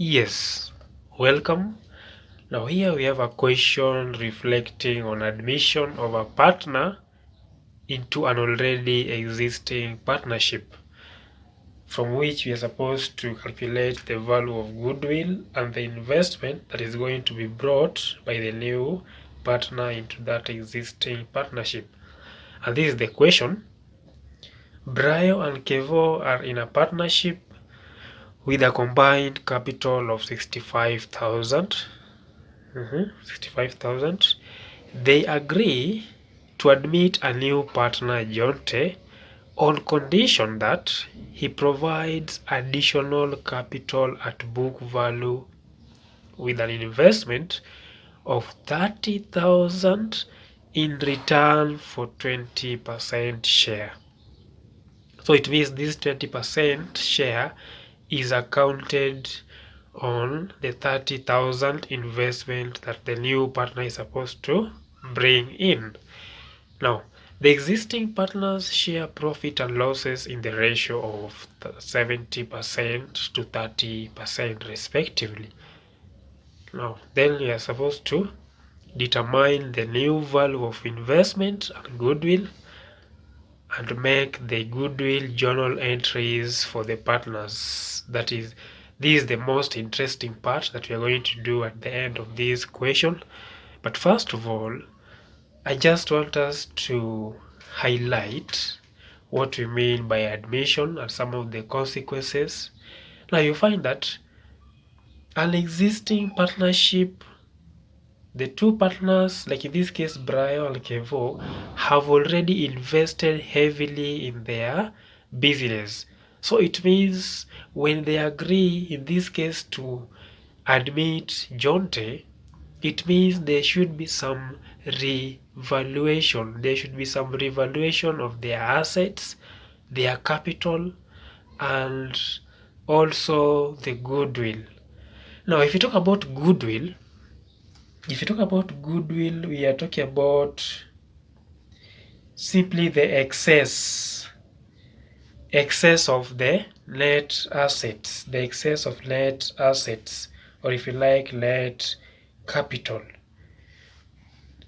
Yes, welcome. Now here we have a question reflecting on admission of a partner into an already existing partnership, from which we are supposed to calculate the value of goodwill and the investment that is going to be brought by the new partner into that existing partnership. And this is the question. Brayo and Kevo are in a partnership with a combined capital of 65,000. 65,000. They agree to admit a new partner, Jonte, on condition that he provides additional capital at book value with an investment of 30,000 in return for 20% share. So it means this 20% share is accounted on the 30,000 investment that the new partner is supposed to bring in. Now, the existing partners share profit and losses in the ratio of 70% to 30% respectively. Now, then we are supposed to determine the new value of investment and goodwill and make the Goodwill Journal Entries for the partners. That is, this is the most interesting part that we are going to do at the end of this question. But first of all, I just want us to highlight what we mean by admission and some of the consequences. Now you find that an existing partnership, the two partners, like in this case Brian and Kevo, have already invested heavily in their business. So it means when they agree, in this case, to admit Jonte, it means there should be some revaluation. There should be some revaluation of their assets, their capital, and also the goodwill. Now, if you talk about goodwill, we are talking about simply the excess of the net assets, or if you like, net capital.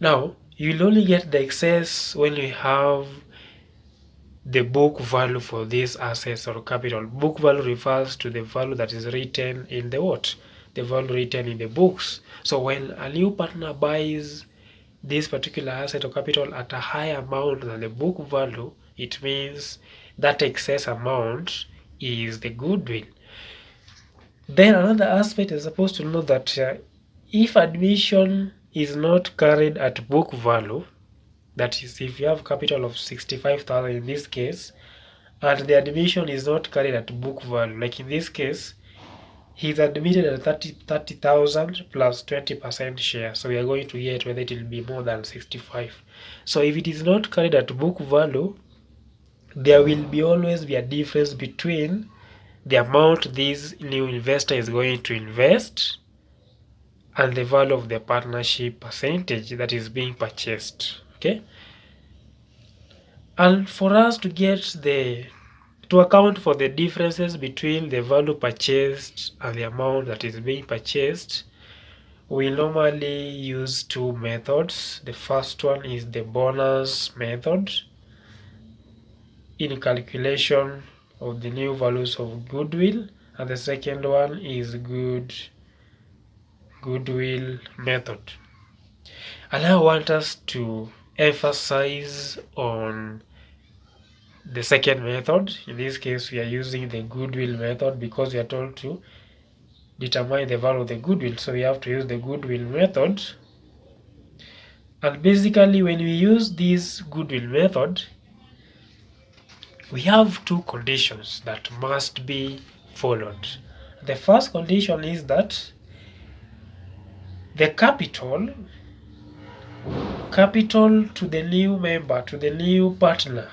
Now, you'll only get the excess when you have the book value for these assets or capital. Book value refers to the value that is written in the what? The value written in the books. So when a new partner buys this particular asset or capital at a higher amount than the book value, it means that excess amount is the goodwill. Then another aspect is supposed to know that if admission is not carried at book value, that is, if you have capital of 65,000 in this case, and the admission is not carried at book value, like in this case, he's admitted at 30,000 plus 20% share. So we are going to get whether it will be more than 65. So if it is not carried at book value, there will always be a difference between the amount this new investor is going to invest and the value of the partnership percentage that is being purchased. Okay? And for us to account for the differences between the value purchased and the amount that is being purchased, we normally use two methods. The first one is the bonus method in calculation of the new values of goodwill, and the second one is goodwill method. And I want us to emphasize on the second method. In this case, we are using the goodwill method because we are told to determine the value of the goodwill. So we have to use the goodwill method. And basically, when we use this goodwill method, we have two conditions that must be followed. The first condition is that the capital to the new member, to the new partner,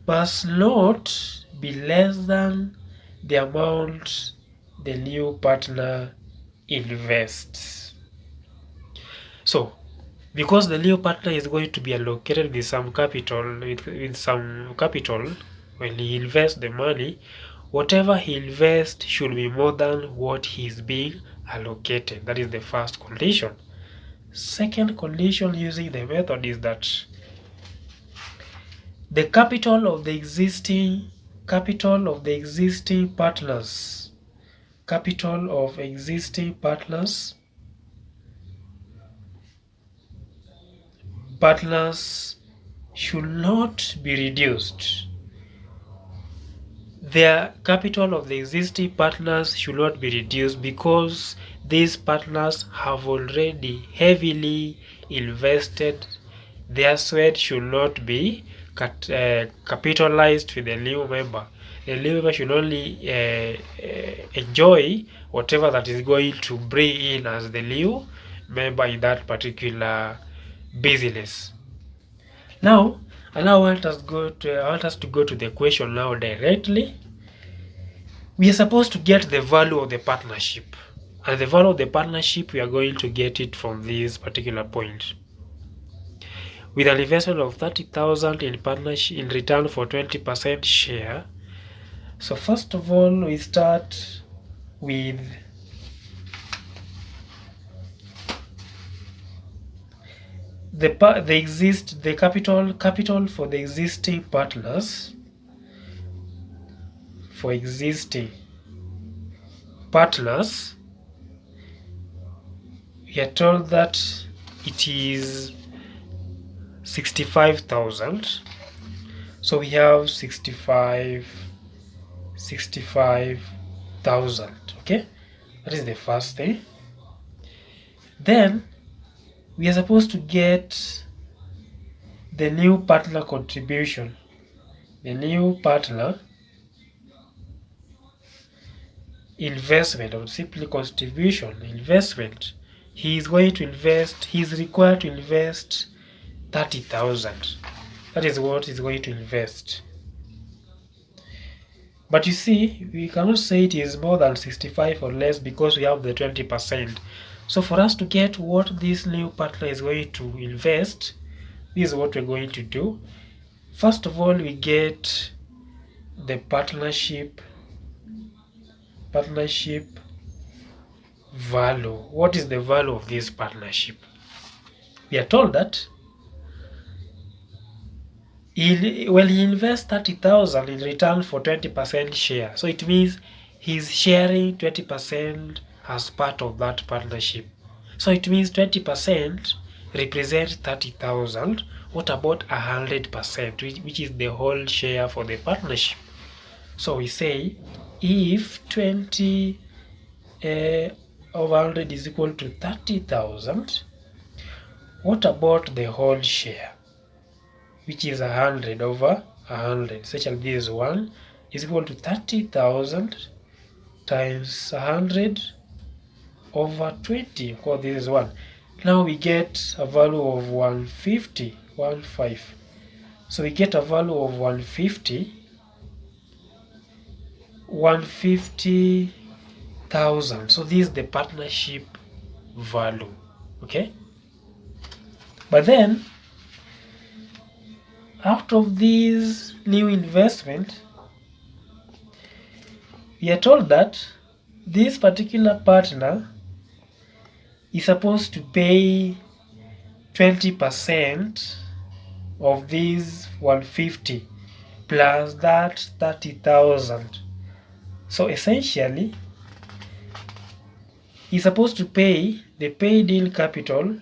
must not be less than the amount the new partner invests. So, because the new partner is going to be allocated with some capital, when he invests the money, whatever he invests should be more than what he is being allocated. That is the first condition. Second condition using the method is that the capital of the existing partners should not be reduced. Their capital of the existing partners should not be reduced because these partners have already heavily invested. Their sweat should not be capitalized with the new member. The new member should only enjoy whatever that is going to bring in as the new member in that particular business. Now, I want us to go to the question now directly. We are supposed to get the value of the partnership, and the value of the partnership we are going to get it from this particular point. With an investment of 30,000 in partnership in return for 20% share. So first of all, we start with the capital for the existing partners. For existing partners, we are told that it is 65,000. So we have 65,000. Okay, that is the first thing. Then we are supposed to get the new partner contribution. The new partner investment, or simply contribution, investment. He is required to invest 30,000. That is what he's going to invest. But you see, we cannot say it is more than 65 or less because we have the 20%. So for us to get what this new partner is going to invest, this is what we're going to do. First of all, we get the partnership value. What is the value of this partnership? We are told that he invests 30,000 in return for 20% share. So it means he's sharing 20% as part of that partnership. So it means 20% represents 30,000. What about 100%, which is the whole share for the partnership? So we say if 20 over 100 is equal to 30,000, what about the whole share, which is 100 over 100, such as this one is equal to 30,000 times 100 over 20, because this is 1. Now we get a value of 150. So we get a value of 150,000. So this is the partnership value. Okay, but then out of this new investment, we are told that this particular partner is supposed to pay 20% of this 150 plus that 30,000. So essentially, he's supposed to pay the paid in capital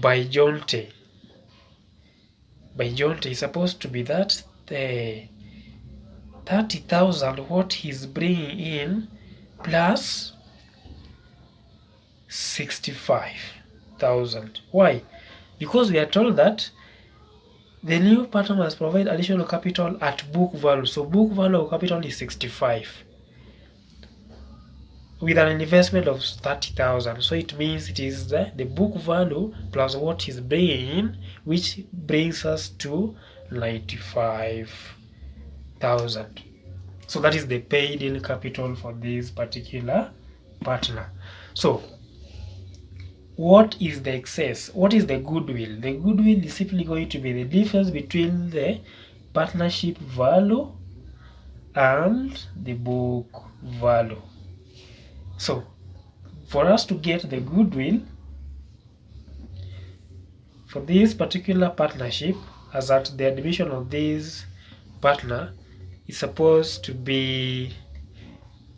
by Jonte. Is supposed to be that the 30,000 what he's bringing in plus 65,000. Why? Because we are told that the new partner must provide additional capital at book value. So book value of capital is 65 with an investment of 30,000. So it means it is the book value plus what he's bringing in, which brings us to 95,000. So that is the paid in capital for this particular partner. So what is the excess? What is the goodwill? The goodwill is simply going to be the difference between the partnership value and the book value. So for us to get the goodwill for this particular partnership, as at the admission of this partner, is supposed to be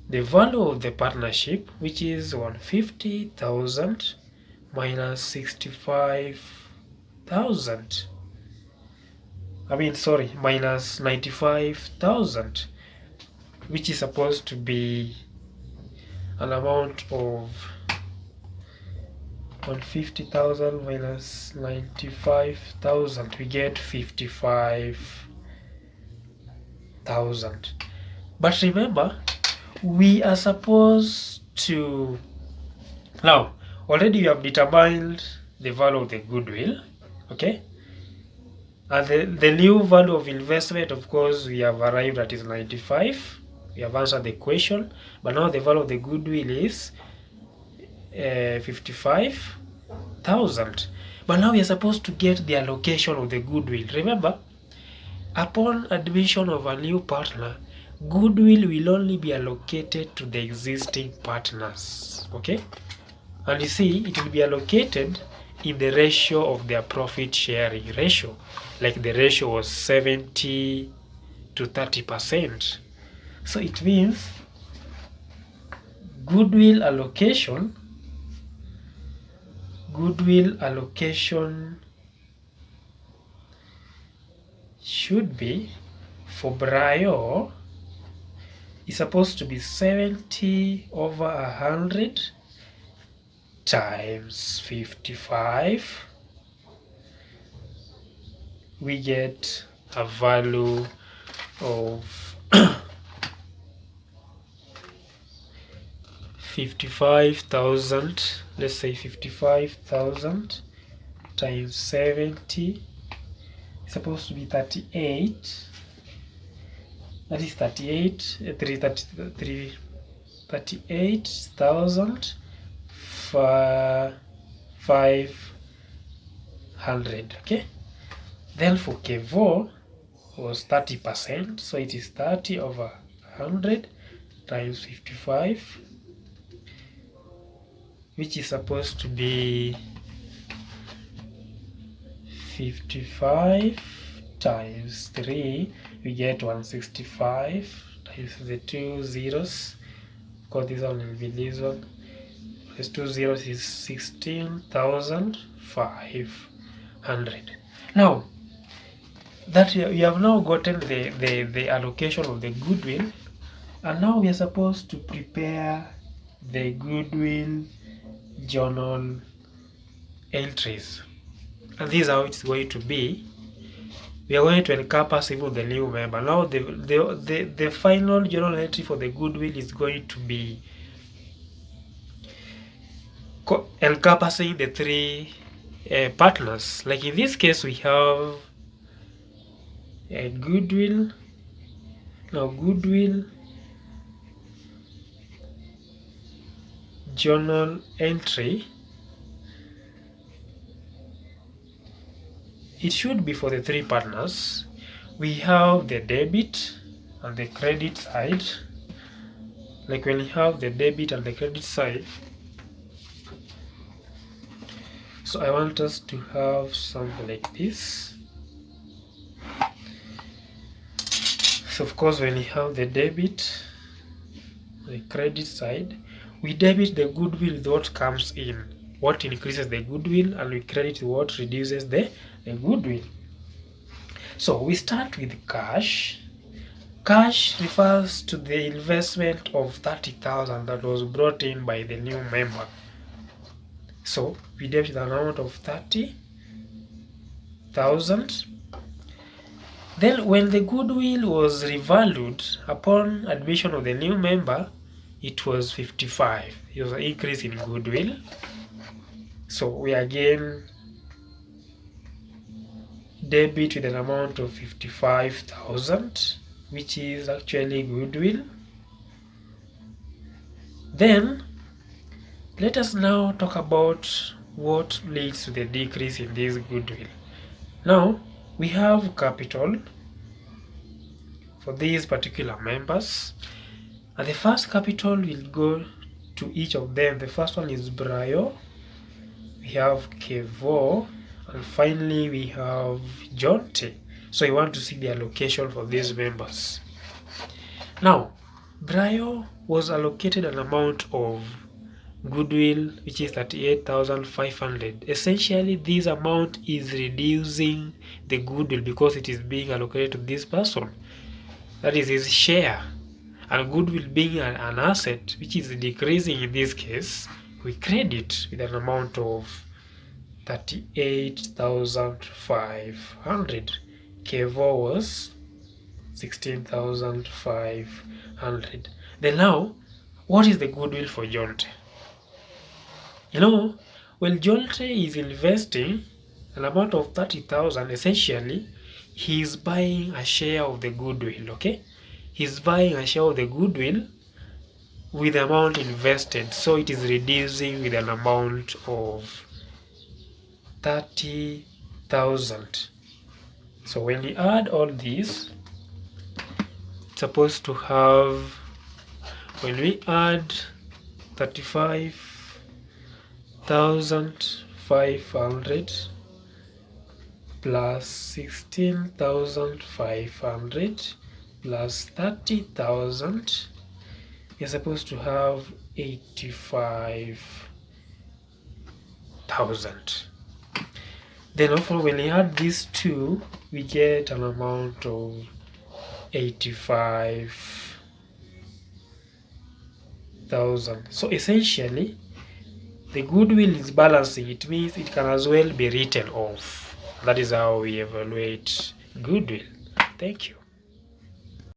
the value of the partnership, which is 150,000 minus 65,000. Minus 95,000, which is supposed to be an amount of 150,000 minus 95,000. We get 55,000. But remember, we are supposed to, now already you have determined the value of the goodwill, okay, and the new value of investment, of course, we have arrived at is 95. We have answered the question, but now the value of the goodwill is 55,000. But now we are supposed to get the allocation of the goodwill. Remember, upon admission of a new partner, goodwill will only be allocated to the existing partners, okay? And you see, it will be allocated in the ratio of their profit sharing ratio. Like the ratio was 70 to 30%. So it means goodwill allocation should be, for Brayo, is supposed to be 70 over 100 times 55. We get a value of 55,000. Let's say 55,000 times 70 is supposed to be 38. That is 38,500. Okay. Then for Kevo was 30%, so it is 30 over 100 times 55, which is supposed to be 55 times 3. We get 165 times the 2 zeros, because this one will be this one. Plus 2 zeros is 16,500. Now that we have now gotten the allocation of the goodwill, and now we are supposed to prepare the Goodwill Journal Entries. And this is how it's going to be. We are going to encompass even the new member. Now the final journal entry for the goodwill is going to be encompassing the three partners. Like in this case, we have a Goodwill Journal Entry. It should be for the three partners. We have the debit and the credit side. Like when you have the debit and the credit side, so I want us to have something like this. So of course, when you have the debit, the credit side, we debit the goodwill with what comes in, what increases the goodwill, and we credit what reduces the goodwill. So we start with cash. Cash refers to the investment of 30,000 that was brought in by the new member. So we debit the amount of 30,000. Then when the goodwill was revalued upon admission of the new member, it was 55. It was an increase in goodwill. So we again debit with an amount of 55,000, which is actually goodwill. Then let us now talk about what leads to the decrease in this goodwill. Now we have capital for these particular members, and the first capital will go to each of them. The first one is Brayo, we have Kevo, and finally we have Jonte. So you want to see the allocation for these members. Now Brayo was allocated an amount of goodwill which is 38,500. Essentially this amount is reducing the goodwill because it is being allocated to this person, that is his share. And goodwill being an asset which is decreasing, in this case we credit with an amount of 38,500. Kevo was 16,500. Then now, what is the goodwill for Jonte? Well, Jonte is investing an amount of 30,000. Essentially, he is buying a share of the goodwill, okay? He's buying a share of the goodwill with the amount invested. So it is reducing with an amount of 30,000. So when we add all these, it's supposed to have, when we add 35,500 plus 16,500 plus 30,000, you're supposed to have 85,000. Then also when we add these two, we get an amount of 85,000. So essentially, the goodwill is balancing. It means it can as well be written off. That is how we evaluate goodwill. Thank you.